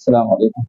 السلام علیکم.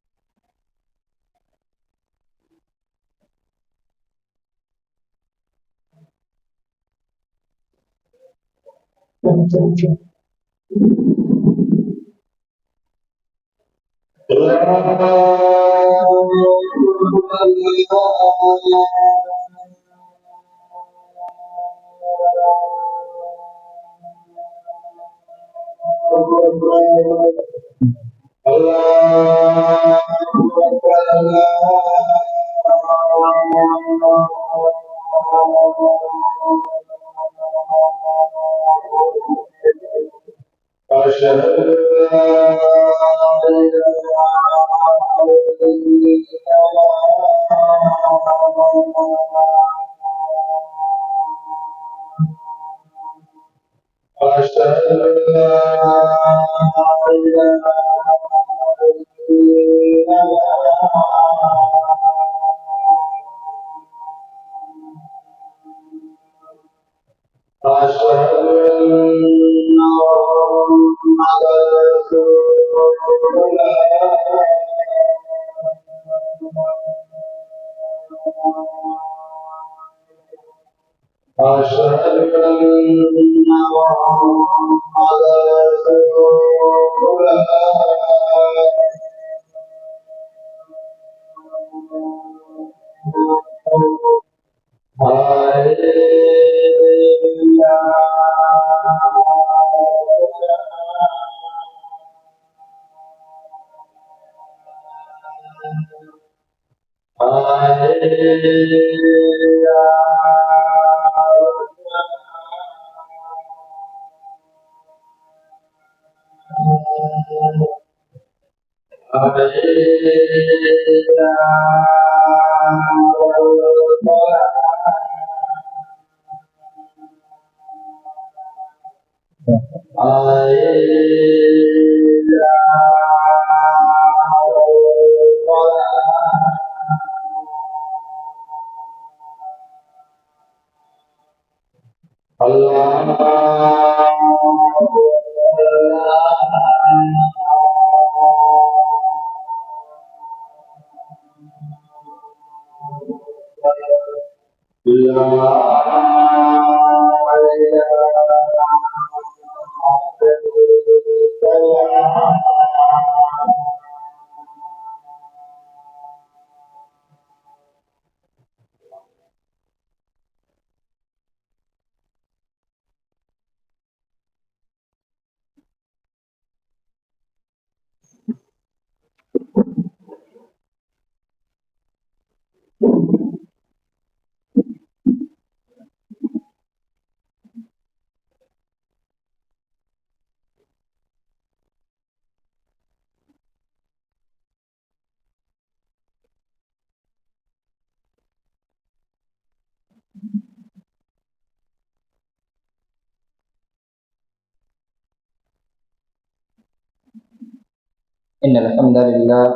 إن الحمد لله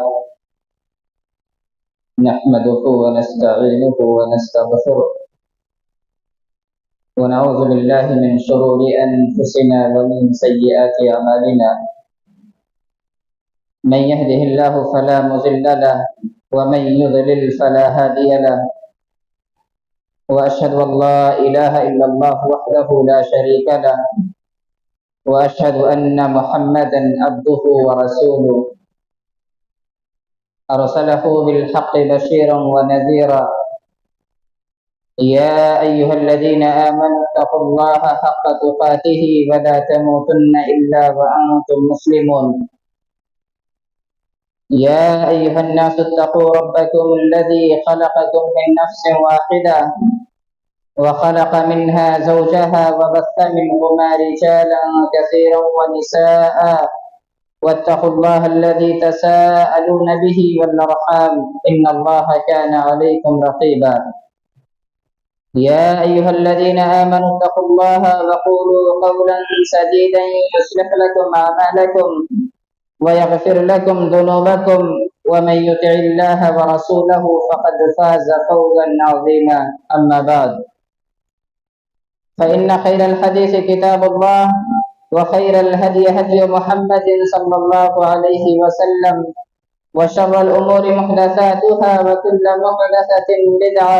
نحمده ونستعينه ونستغفره ونعوذ بالله من شرور أنفسنا ومن سيئات أعمالنا. من يهده الله فلا مضل له ومن يضلل فلا هادي له. وأشهد أن لا إله إلا الله وحده لا شريك له وأشهد أن محمدا عبده ورسوله أرسله بالحق بشيرا ونذيرا. يا أيها الذين آمنوا اتقوا الله حق تقاته ولا تموتن إلا وأنتم مسلمون. يا أيها الناس اتقوا ربكم الذي خلقكم من نفس واحدة وخلق منها زوجها وبث منهما رجالا كثيرا ونساء واتقوا الله الذي تساءلون به والأرحام إن الله كان عليكم رقيبا. يا أيها الذين آمنوا اتقوا الله وقولوا قولا سديدا يصلح لكم أعمالكم ويغفر لكم ذنوبكم ومن يطع الله ورسوله فقد فاز فوزا عظيما. أما بعد فإن خير الحديث كتاب الله وخير الهدي هدي محمد صلى الله عليه وسلم وشر الأمور محدثاتها وكل محدثة بدعة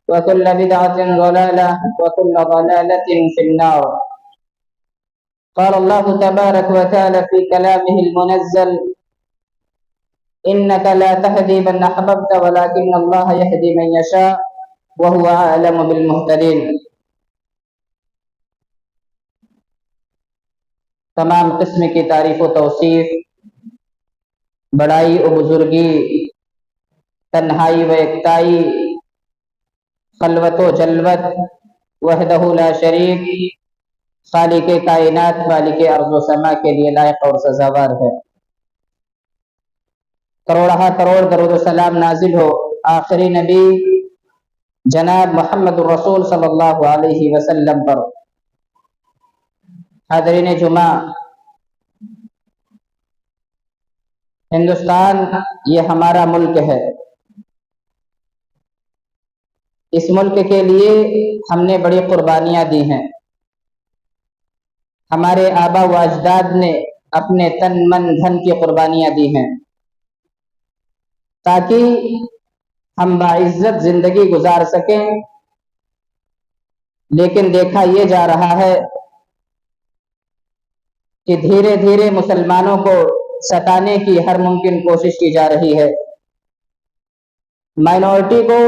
وكل بدعة ضلالة وكل ضلالة في النار. قال الله تبارك وتعالى في كلامه المنزل: إنك لا تهدي من أحببت ولكن الله يهدي من يشاء وهو أعلم بالمهتدين. تمام قسم کی تعریف و توصیف، بڑائی و بزرگی، تنہائی و یکتائی، خلوت و جلوت، وحدہ لا شریک، خالق کائنات، مالک ارض و سما کے لیے لائق اور سزاوار ہے۔ کروڑہ کروڑ درود و سلام نازل ہو آخری نبی جناب محمد الرسول صلی اللہ علیہ وسلم پر۔ حاضرین جمعہ، ہندوستان یہ ہمارا ملک ہے۔ اس ملک کے لیے ہم نے بڑی قربانیاں دی ہیں۔ ہمارے آبا و اجداد نے اپنے تن من دھن کی قربانیاں دی ہیں تاکہ ہم باعزت زندگی گزار سکیں، لیکن دیکھا یہ جا رہا ہے کہ دھیرے دھیرے مسلمانوں کو ستانے کی ہر ممکن کوشش کی جا رہی ہے۔ مائنورٹی کو،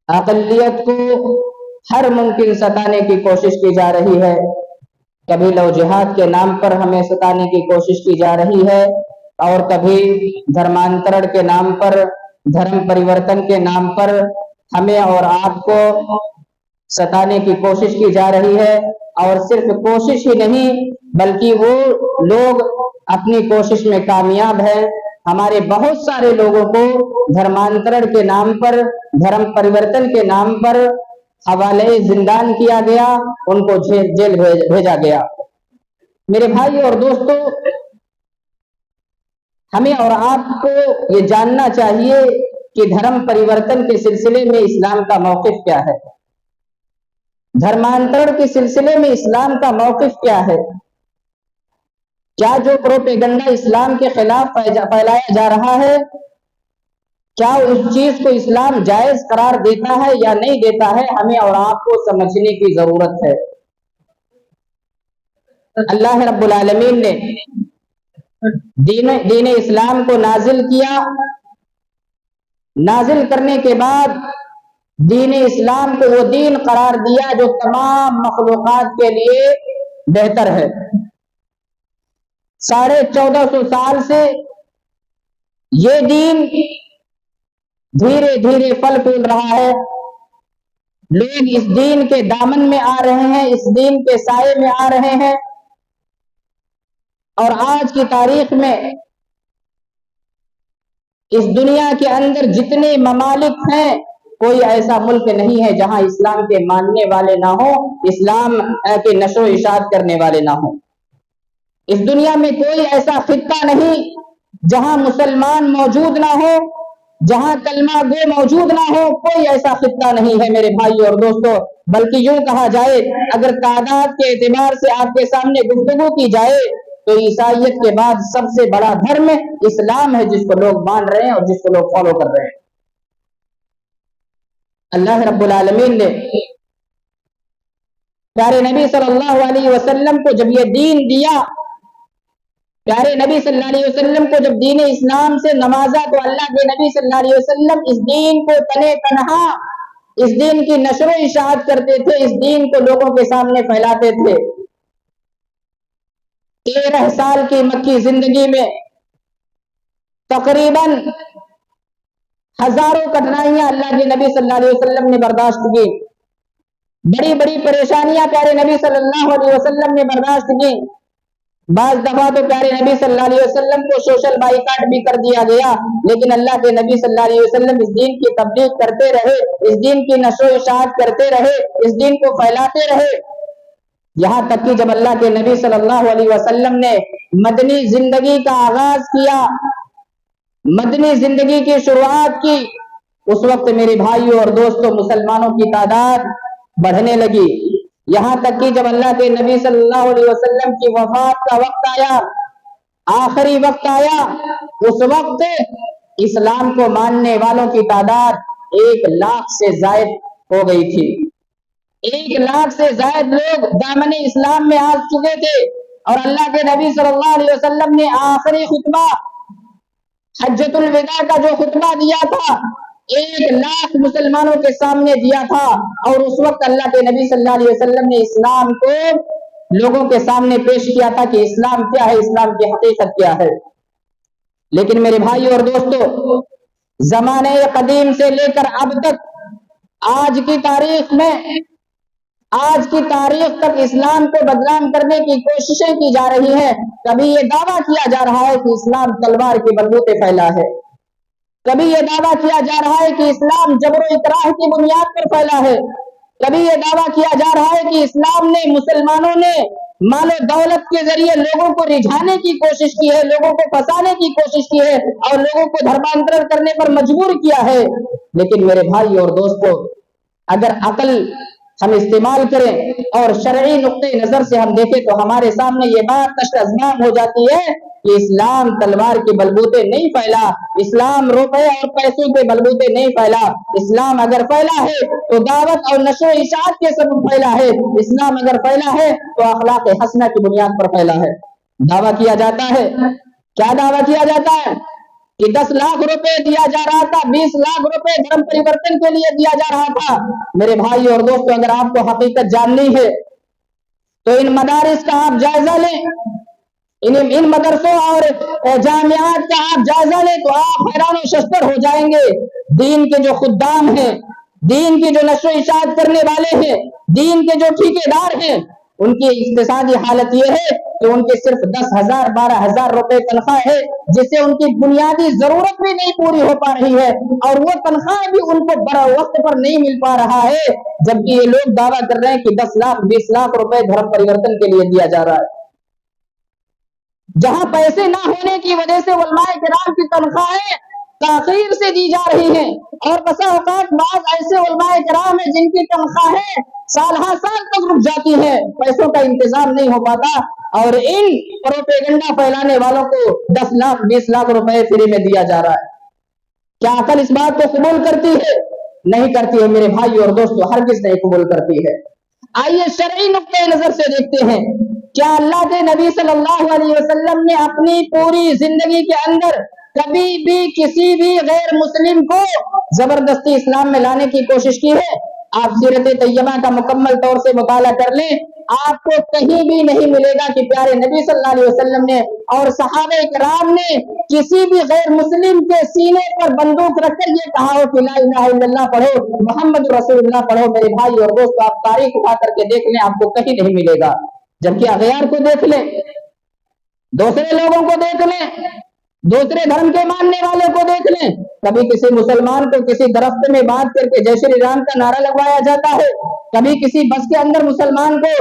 اقلیت کو ہر ممکن ستانے کی کوشش کی جا رہی ہے۔ کبھی لو جہاد کے نام پر ہمیں ستانے کی کوشش کی جا رہی ہے، اور کبھی دھرمانترن کے نام پر، دھرم پریورتن کے نام پر ہمیں اور آپ کو ستانے کی کوشش کی جا رہی ہے۔ اور صرف کوشش ہی نہیں بلکہ وہ لوگ اپنی کوشش میں کامیاب ہیں۔ ہمارے بہت سارے لوگوں کو دھرمانترن کے نام پر، دھرم پریورتن کے نام پر حوالے زندان کیا گیا، ان کو جیل بھیجا گیا۔ میرے بھائی اور دوستو، ہمیں اور آپ کو یہ جاننا چاہیے کہ دھرم پریورتن کے سلسلے میں اسلام کا موقف کیا ہے، دھرمانترن کے سلسلے میں اسلام کا موقف کیا ہے۔ کیا جو پروپیگنڈا اسلام کے خلاف پھیلایا جا رہا ہے، کیا اس چیز کو اسلام جائز قرار دیتا ہے یا نہیں دیتا ہے، ہمیں اور آپ کو سمجھنے کی ضرورت ہے۔ اللہ رب العالمین نے دین اسلام کو نازل کیا، نازل کرنے کے بعد دین اسلام کو وہ دین قرار دیا جو تمام مخلوقات کے لیے بہتر ہے۔ 1450 سال سے یہ دین دھیرے دھیرے پھل پھول رہا ہے۔ لوگ اس دین کے دامن میں آ رہے ہیں، اس دین کے سائے میں آ رہے ہیں، اور آج کی تاریخ میں اس دنیا کے اندر جتنے ممالک ہیں، کوئی ایسا ملک نہیں ہے جہاں اسلام کے ماننے والے نہ ہوں، اسلام کے نشر و اشاعت کرنے والے نہ ہوں۔ اس دنیا میں کوئی ایسا خطہ نہیں جہاں مسلمان موجود نہ ہو، جہاں کلمہ گو موجود نہ ہو، کوئی ایسا خطہ نہیں ہے میرے بھائی اور دوستو۔ بلکہ یوں کہا جائے، اگر تعداد کے اعتبار سے آپ کے سامنے گفتگو کی جائے تو عیسائیت کے بعد سب سے بڑا دھرم اسلام ہے، جس کو لوگ مان رہے ہیں اور جس کو لوگ فالو کر رہے ہیں۔ اللہ رب العالمین نے پیارے نبی صلی اللہ علیہ وسلم کو جب یہ دین دیا، پیارے نبی صلی اللہ علیہ وسلم کو جب دین اسلام سے نوازا، تو اللہ کے نبی صلی اللہ علیہ وسلم اس دین کو تنے تنہا، اس دین کی نشر و اشاعت کرتے تھے، اس دین کو لوگوں کے سامنے پھیلاتے تھے۔ 13 سال کی مکی زندگی میں تقریباً ہزاروں کٹھنائیاں اللہ کے نبی صلی اللہ علیہ وسلم نے برداشت کی، بڑی بڑی پریشانیاں پیارے نبی صلی اللہ علیہ وسلم نے برداشت کی۔ بعض دفعہ تو پیارے نبی صلی اللہ علیہ وسلم کو سوشل بائیکاٹ بھی کر دیا گیا، لیکن اللہ کے نبی صلی اللہ علیہ وسلم اس دین کی تبلیغ کرتے رہے، اس دین کی نشر و اشاعت کرتے رہے، اس دین کو پھیلاتے رہے، یہاں تک کہ جب اللہ کے نبی صلی اللہ علیہ وسلم نے مدنی زندگی کا آغاز کیا، مدنی زندگی کی شروعات کی، اس وقت میرے بھائیوں اور دوستوں مسلمانوں کی تعداد بڑھنے لگی، یہاں تک کہ جب اللہ کے نبی صلی اللہ علیہ وسلم کی وفات کا وقت آیا آخری وقت آیا، اس وقت اسلام کو ماننے والوں کی تعداد 1,00,000 سے زائد ہو گئی تھی۔ 1,00,000 سے زائد لوگ دامن اسلام میں آ چکے تھے، اور اللہ کے نبی صلی اللہ علیہ وسلم نے آخری خطبہ حجۃ الوداع کا جو خطبہ دیا تھا 1,00,000 مسلمانوں کے سامنے دیا تھا، اور اس وقت اللہ کے نبی صلی اللہ علیہ وسلم نے اسلام کو لوگوں کے سامنے پیش کیا تھا کہ اسلام کیا ہے، اسلام کی حقیقت کیا ہے۔ لیکن میرے بھائی اور دوستو، زمانے قدیم سے لے کر اب تک آج کی تاریخ میں، آج کی تاریخ تک اسلام کو بدنام کرنے کی کوششیں کی جا رہی ہیں۔ کبھی یہ دعویٰ کیا جا رہا ہے کہ اسلام تلوار کے بلبوتے پھیلا ہے، کبھی یہ دعویٰ کیا جا رہا ہے کہ اسلام جبر و اکراہ کی بنیاد پر پھیلا ہے، کبھی یہ دعویٰ کیا جا رہا ہے کہ اسلام نے، مسلمانوں نے مال و دولت کے ذریعے لوگوں کو رجھانے کی کوشش کی ہے، لوگوں کو پھنسانے کی کوشش کی ہے، اور لوگوں کو دھرمانتر کرنے پر مجبور کیا ہے۔ لیکن میرے بھائی اور دوستو، اگر عقل ہم استعمال کریں اور شرعی نقطۂ نظر سے ہم دیکھیں تو ہمارے سامنے یہ بات کشف ہو جاتی ہے کہ اسلام تلوار کے بلبوتے نہیں پھیلا، اسلام روپے اور پیسوں کے بلبوتے نہیں پھیلا، اسلام اگر پھیلا ہے تو دعوت اور نشر و اشاعت کے سبب پھیلا ہے، اسلام اگر پھیلا ہے تو اخلاق حسنہ کی بنیاد پر پھیلا ہے۔ دعویٰ کیا جاتا ہے، کیا دعویٰ کیا جاتا ہے کہ 10 لاکھ روپے دیا جا رہا تھا، 20 لاکھ روپے دھرم پریورتن کے لیے دیا جا رہا تھا۔ میرے بھائی اور دوستو، اگر آپ کو حقیقت جاننی ہے تو ان مدارس کا آپ جائزہ لیں، ان مدرسوں اور جامعات کا آپ جائزہ لیں تو آپ حیران و ششدر ہو جائیں گے۔ دین کے جو خدام ہیں، دین کی جو نشر و اشاعت کرنے والے ہیں، دین کے جو ٹھیکیدار ہیں، ان کی اقتصادی حالت یہ ہے کہ ان کے صرف 10,000 12,000 روپے تنخواہ ہے، جس سے ان کی بنیادی ضرورت بھی نہیں پوری ہو پا رہی ہے، اور وہ تنخواہ بھی ان کو وقت پر نہیں مل پا رہا ہے، جبکہ یہ لوگ دعویٰ کر رہے ہیں کہ 10 لاکھ 20 لاکھ روپے دھرم پریورتن کے لیے دیا جا رہا ہے۔ جہاں پیسے نہ ہونے کی وجہ سے علماء کرام کی تنخواہیں تاخیر سے دی جا رہی ہیں، اور بسا اوقات بعض ایسے علماء کرام ہیں جن کی تنخواہیں سال ہر سال تک رک جاتی ہیں، پیسوں کا انتظام نہیں ہو پاتا، اور ان پروپیگنڈا پھیلانے والوں کو 10 لاکھ 20 لاکھ روپے فری میں دیا جا رہا ہے۔ کیا عقل اس بات کو قبول کرتی ہے؟ نہیں کرتی ہے میرے بھائی اور دوستو، ہرگز نہیں قبول کرتی ہے۔ آئیے شرعی نقطۂ نظر سے دیکھتے ہیں، کیا اللہ کے نبی صلی اللہ علیہ وسلم نے اپنی پوری زندگی کے اندر کبھی بھی کسی بھی غیر مسلم کو زبردستی اسلام میں لانے کی کوشش کی ہے؟ آپ سیرت طیبہ کا مکمل طور سے مطالعہ کر لیں، آپ کو کہیں بھی نہیں ملے گا کہ پیارے نبی صلی اللہ علیہ وسلم نے اور صحابہ کرام نے کسی بھی غیر مسلم کے سینے پر بندوق رکھ کر یہ کہا ہو کہ لا الہ الا اللہ پڑھو، محمد رسول اللہ پڑھو۔ میرے بھائی اور دوست، آپ تاریخ اٹھا کر کے دیکھ لیں، آپ کو کہیں نہیں ملے گا۔ جبکہ اغیار کو دیکھ لیں، دوسرے لوگوں کو دیکھ لیں، دوسرے دھرم کے ماننے والے کو دیکھ لیں، کبھی کسی مسلمان کو کسی درخت میں باندھ کر کے جے شری رام کا نعرہ لگوایا جاتا ہے، کبھی کسی بس کے اندر مسلمان کو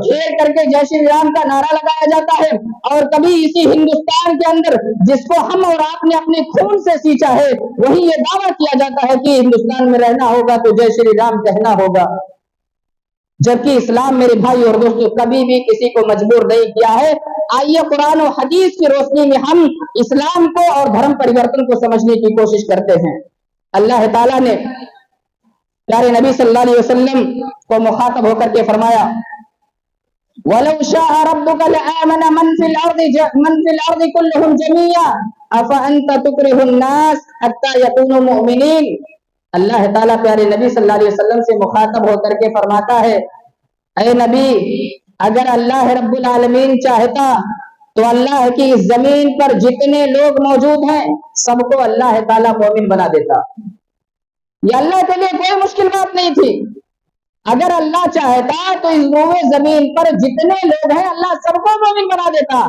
گھیر کر کے جے شری رام کا نعرہ لگایا جاتا ہے، اور کبھی اسی ہندوستان کے اندر جس کو ہم اور آپ نے اپنے خون سے سینچا ہے، وہی یہ دعویٰ کیا جاتا ہے کہ ہندوستان میں رہنا ہوگا تو جے شری رام کہنا ہوگا۔ جبکہ اسلام میرے بھائی اور دوستو کبھی بھی کسی کو مجبور نہیں کیا ہے۔ آئیے قرآن و حدیث کی روشنی میں ہم اسلام کو اور دھرم پریورتن کو سمجھنے کی کوشش کرتے ہیں۔ اللہ تعالیٰ نے پیارے نبی صلی اللہ علیہ وسلم کو مخاطب ہو کر کے فرمایا، وَلَوْ شَاءَ رَبُّكَ لَآمَنَ مَنْ فِي الْأَرْضِ كُلُّهُمْ جَمِيعًا أَفَأَنْتَ تُكْرِهُ النَّاسَ حَتَّى يَكُونُوا مُؤْمِنِينَ۔ اللہ تعالیٰ پیارے نبی صلی اللہ علیہ وسلم سے مخاطب ہو کر کے فرماتا ہے، اے نبی، اگر اللہ رب العالمین چاہتا تو اللہ کی اس زمین پر جتنے لوگ موجود ہیں سب کو اللہ تعالیٰ مومن بنا دیتا۔ یہ اللہ کے لیے کوئی مشکل بات نہیں تھی۔ اگر اللہ چاہتا تو اس روئے زمین پر جتنے لوگ ہیں اللہ سب کو مومن بنا دیتا۔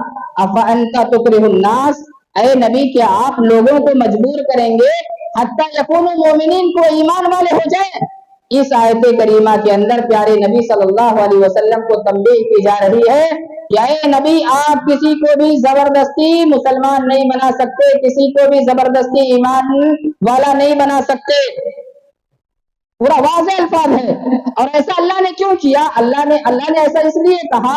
افانت تکرہ الناس، اے نبی کیا آپ لوگوں کو مجبور کریں گے حتی یکونوا مومنین کو ایمان والے ہو جائیں؟ اس آیت کریمہ کے اندر پیارے نبی صلی اللہ علیہ وسلم کو تنبیہ کی جا رہی ہے کہ اے نبی، آپ کسی کو بھی زبردستی مسلمان نہیں بنا سکتے، کسی کو بھی زبردستی ایمان والا نہیں بنا سکتے۔ پورا واضح الفاظ ہے۔ اور ایسا اللہ نے کیوں کیا؟ اللہ نے ایسا اس لیے کہا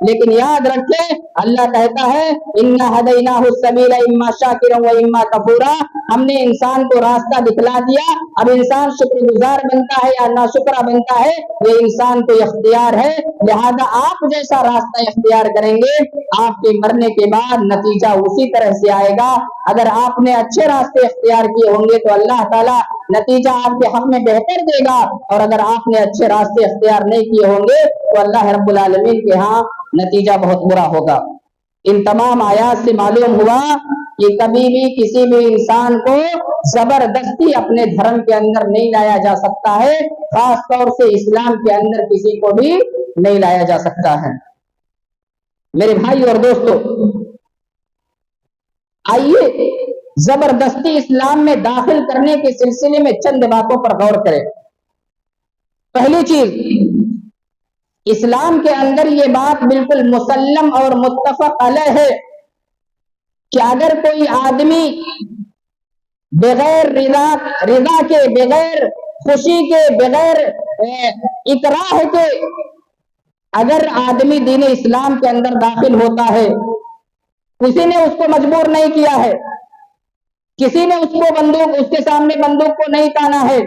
لیکن یاد رکھیں اللہ کہتا ہے انا ہدیناہ السبیل اما شاکرا و اما کفورا، ہم نے انسان کو راستہ دکھلا دیا، اب انسان شکر گزار بنتا ہے یا ناشکرا بنتا ہے یہ انسان کو اختیار ہے، لہذا آپ جیسا راستہ اختیار کریں گے آپ کے مرنے کے بعد نتیجہ اسی طرح سے آئے گا۔ اگر آپ نے اچھے راستے اختیار کیے ہوں گے تو اللہ تعالیٰ نتیجہ آپ کے حق میں بہتر دے گا، اور اگر آپ نے اچھے راستے اختیار نہیں کیے ہوں گے تو اللہ رب العالمین کے ہاں نتیجہ بہت برا ہوگا۔ ان تمام آیات سے معلوم ہوا کہ کبھی بھی کسی بھی انسان کو زبردستی اپنے دھرم کے اندر نہیں لایا جا سکتا ہے، خاص طور سے اسلام کے اندر کسی کو بھی نہیں لایا جا سکتا ہے۔ میرے بھائی اور دوستو، آئیے زبردستی اسلام میں داخل کرنے کے سلسلے میں چند باتوں پر غور کریں۔ پہلی چیز، اسلام کے اندر یہ بات بالکل مسلم اور متفق علیہ ہے کہ اگر کوئی آدمی بغیر رضا کے، بغیر خوشی کے، بغیر اکراہ کے اگر آدمی دین اسلام کے اندر داخل ہوتا ہے، کسی نے اس کو مجبور نہیں کیا ہے، کسی نے اس کو اس کے سامنے بندوق کو نہیں تانا ہے،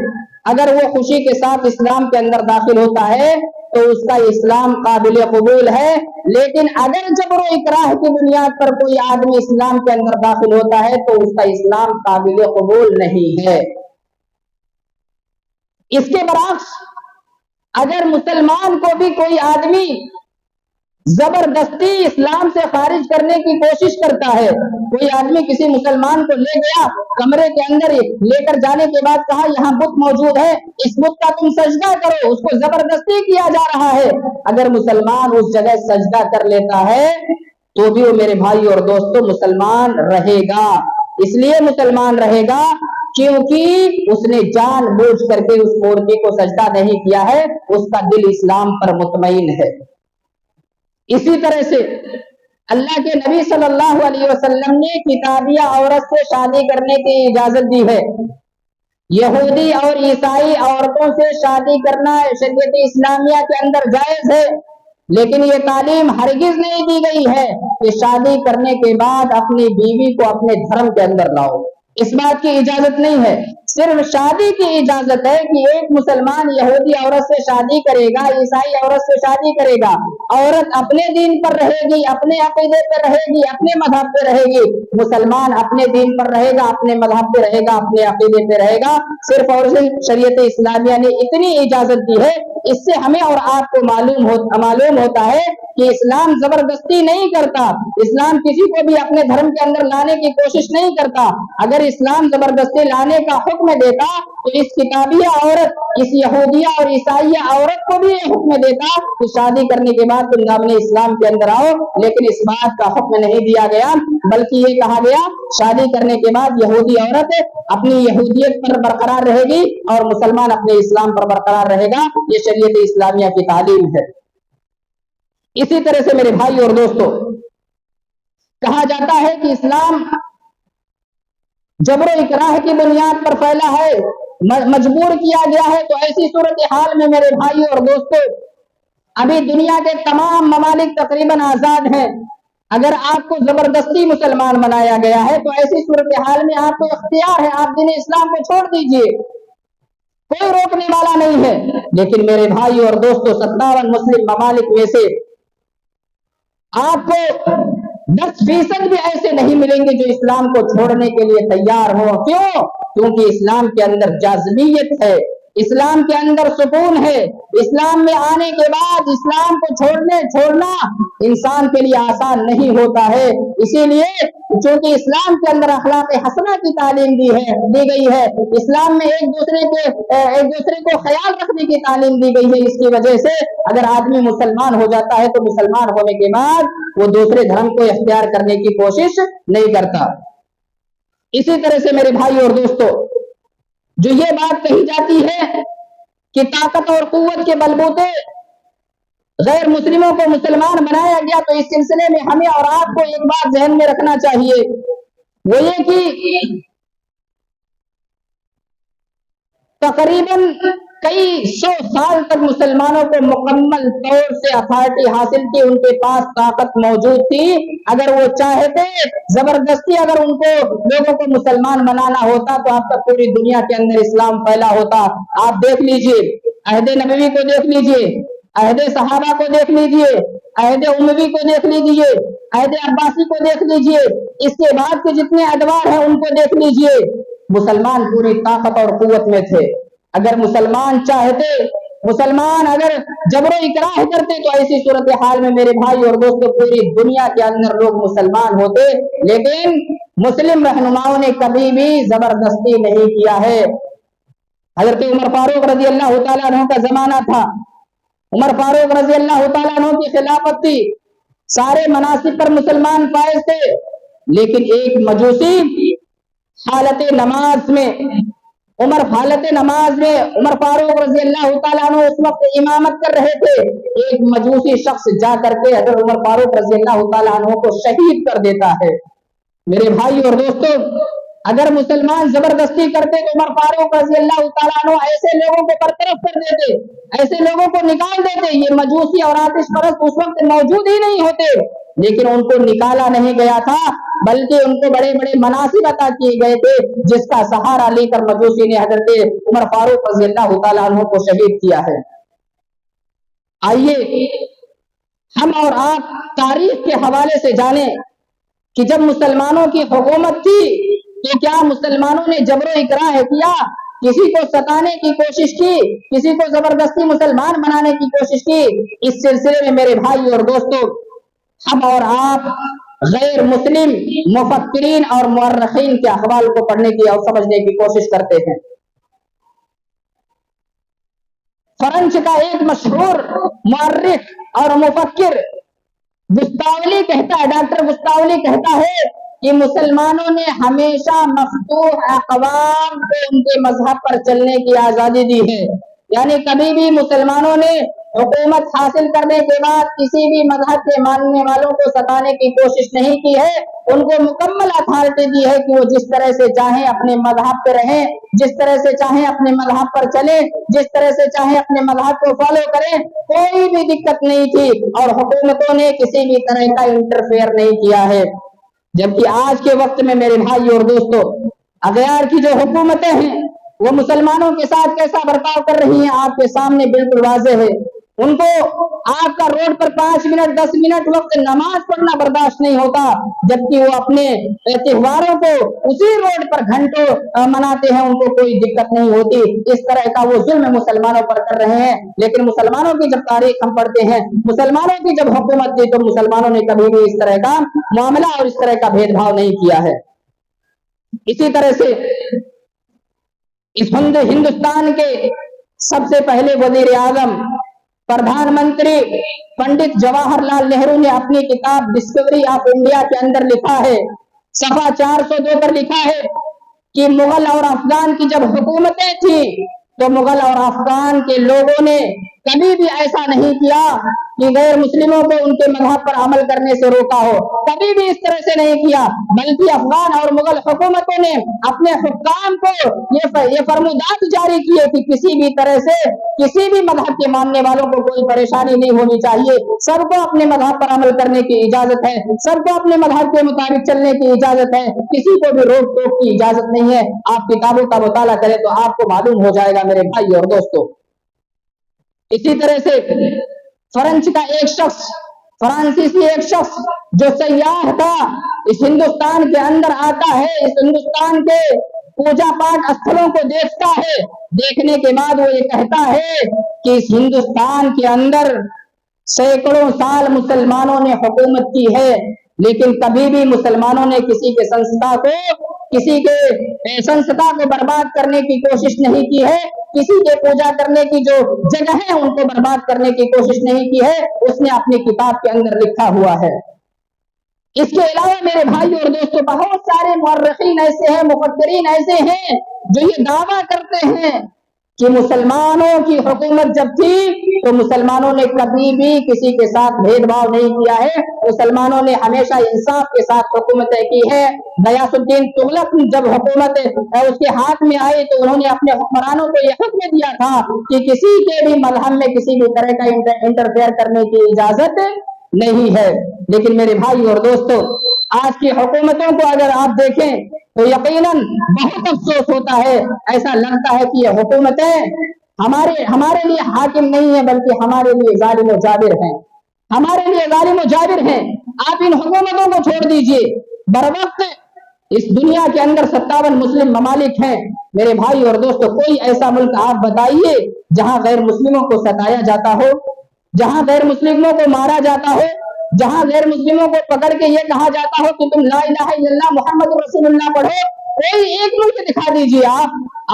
اگر وہ خوشی کے ساتھ اسلام کے اندر داخل ہوتا ہے تو اس کا اسلام قابل قبول ہے۔ لیکن اگر جبر و اکراہ کی بنیاد پر کوئی آدمی اسلام کے اندر داخل ہوتا ہے تو اس کا اسلام قابل قبول نہیں ہے۔ اس کے برعکس اگر مسلمان کو بھی کوئی آدمی زبردستی اسلام سے خارج کرنے کی کوشش کرتا ہے، کوئی آدمی کسی مسلمان کو لے گیا کمرے کے اندر، لے کر جانے کے بعد کہا یہاں بت موجود ہے، اس بت کا تم سجدہ کرو، اس کو زبردستی کیا جا رہا ہے، اگر مسلمان اس جگہ سجدہ کر لیتا ہے تو بھی وہ میرے بھائی اور دوستو مسلمان رہے گا۔ اس لیے مسلمان رہے گا کیونکہ اس نے جان بوجھ کر کے اس مورتی کو سجدہ نہیں کیا ہے، اس کا دل اسلام پر مطمئن ہے۔ اسی طرح سے اللہ کے نبی صلی اللہ علیہ وسلم نے کتابیہ عورت سے شادی کرنے کی اجازت دی ہے۔ یہودی اور عیسائی عورتوں سے شادی کرنا شریعت اسلامیہ کے اندر جائز ہے، لیکن یہ تعلیم ہرگز نہیں دی گئی ہے کہ شادی کرنے کے بعد اپنی بیوی کو اپنے دھرم کے اندر لاؤ، اس بات کی اجازت نہیں ہے۔ صرف شادی کی اجازت ہے کہ ایک مسلمان یہودی عورت سے شادی کرے گا، عیسائی عورت سے شادی کرے گا، عورت اپنے دین پر رہے گی، اپنے عقیدے پر رہے گی، اپنے مذہب پہ رہے گی، مسلمان اپنے دین پر رہے گا، اپنے مذہب پہ رہے گا، اپنے عقیدے پہ رہے گا۔ صرف اور صرف شریعت اسلامیہ نے اتنی اجازت دی ہے، اس سے ہمیں اور آپ کو معلوم ہوتا ہے کہ اسلام زبردستی نہیں کرتا، اسلام کسی کو بھی اپنے دھرم کے اندر لانے کی کوشش نہیں کرتا۔ اگر اسلام زبردستی لانے کا حکم دیتا تو اس کتابیہ عورت، اس یہودیہ اور عیسائیہ عورت کو بھی یہ حکم دیتا کہ شادی کرنے کے بعد تم دامن اسلام کے اندر آؤ، لیکن اس بات کا حکم نہیں دیا گیا، بلکہ یہ کہا گیا شادی کرنے کے بعد یہودی عورت اپنی یہودیت پر برقرار رہے گی اور مسلمان اپنے اسلام پر برقرار رہے گا۔ یہ شریعت اسلامیہ کی تعلیم ہے۔ اسی طرح سے میرے بھائی اور دوستو، کہا جاتا ہے کہ اسلام جبر و اکراہ کی بنیاد پر پھیلا ہے، مجبور کیا گیا ہے، تو ایسی صورتحال میں میرے بھائی اور دوستو ابھی دنیا کے تمام ممالک تقریباً آزاد ہیں، اگر آپ کو زبردستی مسلمان بنایا گیا ہے تو ایسی صورتحال میں آپ کو اختیار ہے، آپ دین اسلام کو چھوڑ دیجئے، کوئی روکنے والا نہیں ہے۔ لیکن میرے بھائی اور دوستو 57 مسلم ممالک میں سے آپ کو 10% بھی ایسے نہیں ملیں گے جو اسلام کو چھوڑنے کے لیے تیار ہو۔ کیوں؟ کیونکہ اسلام کے اندر جاذبیت ہے، اسلام کے اندر سکون ہے، اسلام میں آنے کے بعد اسلام کو چھوڑنا انسان کے لیے آسان نہیں ہوتا ہے۔ اسی لیے چونکہ اسلام کے اندر اخلاق حسنہ کی تعلیم دی گئی ہے، اسلام میں ایک دوسرے کو خیال رکھنے کی تعلیم دی گئی ہے، اس کی وجہ سے اگر آدمی مسلمان ہو جاتا ہے تو مسلمان ہونے کے بعد وہ دوسرے دھرم کو اختیار کرنے کی کوشش نہیں کرتا۔ اسی طرح سے میرے بھائی اور دوستو، جو یہ بات کہی جاتی ہے کہ طاقت اور قوت کے بلبوتے غیر مسلموں کو مسلمان بنایا گیا، تو اس سلسلے میں ہمیں اور آپ کو ایک بات ذہن میں رکھنا چاہیے، وہ یہ کہ تقریباً کئی سو سال تک مسلمانوں کو مکمل طور سے اتھارٹی حاصل تھی، ان کے پاس طاقت موجود تھی، اگر وہ چاہتے زبردستی اگر ان کو لوگوں کو مسلمان بنانا ہوتا تو اب تک پوری دنیا کے اندر اسلام پھیلا ہوتا۔ آپ دیکھ لیجئے، عہد نبوی کو دیکھ لیجئے، عہد صحابہ کو دیکھ لیجئے، عہد اموی کو دیکھ لیجئے، عہد عباسی کو دیکھ لیجئے، اس کے بعد کے جتنے ادوار ہیں ان کو دیکھ لیجئے، مسلمان پوری طاقت اور قوت میں تھے۔ اگر مسلمان چاہتے، مسلمان اگر جبر و اکراہ کرتے تو ایسی صورتحال میں میرے بھائی اور دوستوں پوری دنیا کے اندر لوگ مسلمان ہوتے، لیکن مسلم رہنماؤں نے کبھی بھی زبردستی نہیں کیا ہے۔ حضرت عمر فاروق رضی اللہ تعالیٰ عنہ کا زمانہ تھا، عمر فاروق رضی اللہ تعالیٰ عنہ کی خلافت تھی، سارے مناصب پر مسلمان فائز تھے، لیکن ایک مجوسی حالت نماز میں عمر فاروق رضی اللہ تعالیٰ عنہ اس وقت امامت کر رہے تھے، ایک مجوسی شخص جا کر کے حضرت عمر فاروق رضی اللہ تعالیٰ عنہ کو شہید کر دیتا ہے۔ میرے بھائی اور دوستوں، اگر مسلمان زبردستی کرتے تو عمر فاروق رضی اللہ تعالیٰ عنہ ایسے لوگوں کو برطرف کر دیتے، ایسے لوگوں کو نکال دیتے، یہ مجوسی اور آتش پرست اس وقت موجود ہی نہیں ہوتے، لیکن ان کو نکالا نہیں گیا تھا، بلکہ ان کو بڑے بڑے مناصب عطا کیے گئے تھے، جس کا سہارا لے کر مجوسی نے حضرت عمر فاروق رضی اللہ تعالیٰ عنہ کو شہید کیا ہے۔ آئیے ہم اور آپ تاریخ کے حوالے سے جانیں کہ جب مسلمانوں کی حکومت تھی تو کیا مسلمانوں نے جبر و اکراہ کیا، کسی کو ستانے کی کوشش کی، کسی کو زبردستی مسلمان بنانے کی کوشش کی؟ اس سلسلے میں میرے بھائی اور دوستوں، ہم اور آپ غیر مسلم مفکرین اور مورخین کے احوال کو پڑھنے کی اور سمجھنے کی کوشش کرتے ہیں۔ فرانس کا ایک مشہور مورخ اور مفکر گستاولی کہتا ہے، ڈاکٹر گستاولی کہتا ہے کہ مسلمانوں نے ہمیشہ مفتوح اقوام کو ان کے مذہب پر چلنے کی آزادی دی ہے، یعنی کبھی بھی مسلمانوں نے حکومت حاصل کرنے کے بعد کسی بھی مذہب کے ماننے والوں کو ستانے کی کوشش نہیں کی ہے، ان کو مکمل اتھارٹی دی ہے کہ وہ جس طرح سے چاہیں اپنے مذہب پہ رہیں، جس طرح سے چاہیں اپنے مذہب پر چلیں، جس طرح سے چاہیں اپنے مذہب کو فالو کریں، کوئی بھی دقت نہیں تھی، اور حکومتوں نے کسی بھی طرح کا انٹرفیئر نہیں کیا ہے۔ جبکہ آج کے وقت میں میرے بھائی اور دوستوں، اغیار کی جو حکومتیں ہیں وہ مسلمانوں کے ساتھ کیسا برتاؤ کر رہی ہیں آپ کے سامنے بالکل واضح ہے۔ ان کو آپ کا روڈ پر 5 منٹ 10 منٹ وقت نماز پڑھنا برداشت نہیں ہوتا، جبکہ وہ اپنے تہواروں کو اسی روڈ پر گھنٹوں مناتے ہیں، ان کو کوئی دقت نہیں ہوتی۔ اس طرح کا وہ ظلم مسلمانوں پر کر رہے ہیں، لیکن مسلمانوں کی جب تاریخ ہم پڑھتے ہیں، مسلمانوں کی جب حکومت تھی تو مسلمانوں نے کبھی بھی اس طرح کا معاملہ اور اس طرح کا بھید بھاؤ نہیں کیا ہے۔ اسی طرح سے اس ہندوستان کے سب سے پہلے وزیر اعظم پردھان منتری پنڈت جواہر لال نہرو نے اپنی کتاب ڈسکوری آف انڈیا کے اندر لکھا ہے، صفحہ 402 پر لکھا ہے کہ مغل اور افغان کی جب حکومتیں تھیں تو مغل اور افغان کے لوگوں نے کبھی بھی ایسا نہیں کیا کہ غیر مسلموں کو ان کے مذہب پر عمل کرنے سے روکا ہو، کبھی بھی اس طرح سے نہیں کیا، بلکہ افغان اور مغل حکومتوں نے اپنے حکام کو یہ فرمودات جاری کیے کہ کسی بھی طرح سے کسی بھی مذہب کے ماننے والوں کو کوئی پریشانی نہیں ہونی چاہیے، سب کو اپنے مذہب پر عمل کرنے کی اجازت ہے، سب کو اپنے مذہب کے مطابق چلنے کی اجازت ہے، کسی کو بھی روک ٹوک کی اجازت نہیں ہے۔ آپ کتابوں کا مطالعہ کریں تو آپ کو معلوم ہو جائے گا میرے بھائی اور دوستوں۔ اسی طرح سے فرانسیسی ایک شخص جو سیاح تھا، اس ہندوستان کے اندر آتا ہے، اس ہندوستان کے پوجا پاٹ استھلوں کو دیکھتا ہے، دیکھنے کے بعد وہ یہ کہتا ہے کہ اس ہندوستان کے اندر سینکڑوں سال مسلمانوں نے حکومت کی ہے، لیکن کبھی بھی مسلمانوں نے کسی کے سنستا کو برباد کرنے کی کوشش نہیں کی ہے، کسی کے پوجا کرنے کی جو جگہ ہے ان کو برباد کرنے کی کوشش نہیں کی ہے، اس نے اپنی کتاب کے اندر لکھا ہوا ہے۔ اس کے علاوہ میرے بھائی اور دوستوں، بہت سارے مورخین ایسے ہیں، مفکرین ایسے ہیں جو یہ دعویٰ کرتے ہیں کہ مسلمانوں کی حکومت جب تھی تو مسلمانوں نے کبھی بھی کسی کے ساتھ بھید بھاؤ نہیں کیا ہے. مسلمانوں نے ہمیشہ انصاف کے ساتھ حکومتیں کی ہے. غیاث الدین تغلق جب حکومت اس کے ہاتھ میں آئی تو انہوں نے اپنے حکمرانوں کو یہ حکم دیا تھا کہ کسی کے بھی مذہب میں کسی بھی طرح کا انٹرفیئر کرنے کی اجازت نہیں ہے. لیکن میرے بھائی اور دوستو، آج کی حکومتوں کو اگر آپ دیکھیں تو یقیناً بہت افسوس ہوتا ہے. ایسا لگتا ہے کہ یہ حکومتیں ہمارے لیے حاکم نہیں ہیں بلکہ ہمارے لیے ظالم و جابر ہیں. ہمارے لیے ظالم و جابر ہیں. آپ ان حکومتوں کو چھوڑ دیجئے. بر وقت اس دنیا کے اندر 57 مسلم ممالک ہیں. میرے بھائی اور دوستو، کوئی ایسا ملک آپ بتائیے جہاں غیر مسلموں کو ستایا جاتا ہو، جہاں غیر مسلموں کو مارا جاتا ہو، جہاں غیر مسلموں کو پکڑ کے یہ کہا جاتا ہو کہ تم لا الہ الا اللہ محمد رسول اللہ پڑھو. کوئی ایک ملک دکھا دیجیے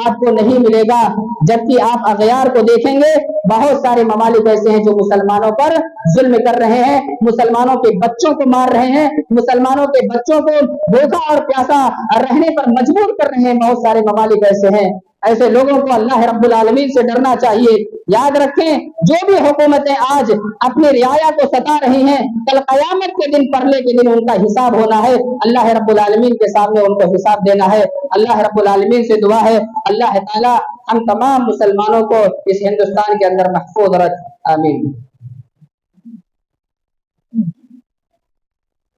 آپ کو نہیں ملے گا. جبکہ آپ اغیار کو دیکھیں گے، بہت سارے ممالک ایسے ہیں جو مسلمانوں پر ظلم کر رہے ہیں، مسلمانوں کے بچوں کو مار رہے ہیں، مسلمانوں کے بچوں کو بھوکا اور پیاسا رہنے پر مجبور کر رہے ہیں. بہت سارے ممالک ایسے ہیں. ایسے لوگوں کو اللہ رب العالمین سے ڈرنا چاہیے. یاد رکھیں، جو بھی حکومتیں آج اپنے رعایا کو ستا رہی ہیں، کل قیامت کے دن پرلے کے دن ان کا حساب ہونا ہے. اللہ رب العالمین کے سامنے ان کو حساب دینا ہے. اللہ رب العالمین سے دعا ہے اللہ تعالی ہم تمام مسلمانوں کو اس ہندوستان کے اندر محفوظ رکھ. آمین.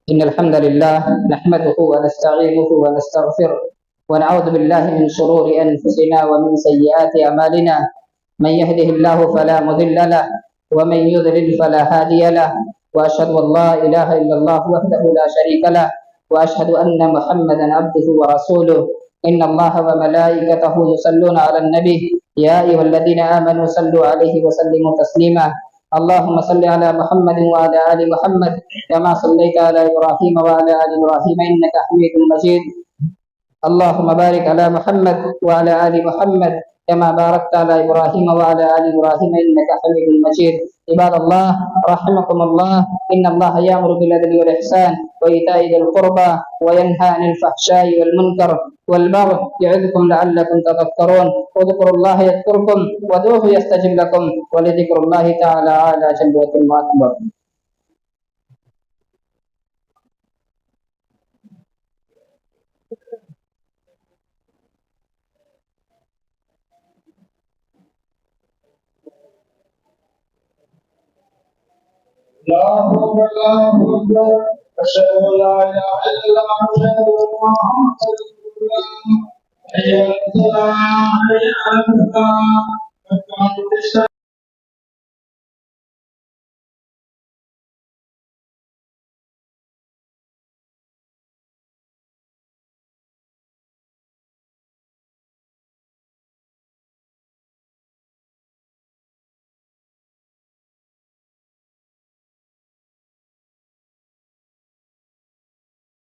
إن الحمد لله نحمده ونستعينه ونستغفره ونعوذ بالله من شرور أنفسنا ومن سيئات أعمالنا. من يهده الله فلا مضل له ومن يضلل فلا هادي له. وأشهد أن لا إله إلا الله وحده لا شريك له وأشهد أن محمدا عبده ورسوله. إن الله وملائكته يصلون على النبي يا أيها الذين آمنوا صلوا عليه وسلموا تسليما. اللهم صل على محمد وعلى آل محمد كما صليت على إبراهيم وعلى آل إبراهيم إنك حميد مجيد. اللهم بارك على محمد وعلى آل محمد كما باركت على إبراهيم وعلى آل إبراهيم إنك حميد مجيد. عباد الله رحمكم الله، إن الله يأمر بالعدل والإحسان وإيتاء ذي القربى وينهى عن الفحشاء والمنكر والبغي يعظكم لعلكم تذكرون. اذكروا الله يذكركم وادعوه يستجب لكم ولذكر الله تعالى أعلى جل وأكبر. الله أكبر أشهد أن لا إله إلا الله أشهد أن محمدا رسول الله حي على الصلاة حي على الفلاح.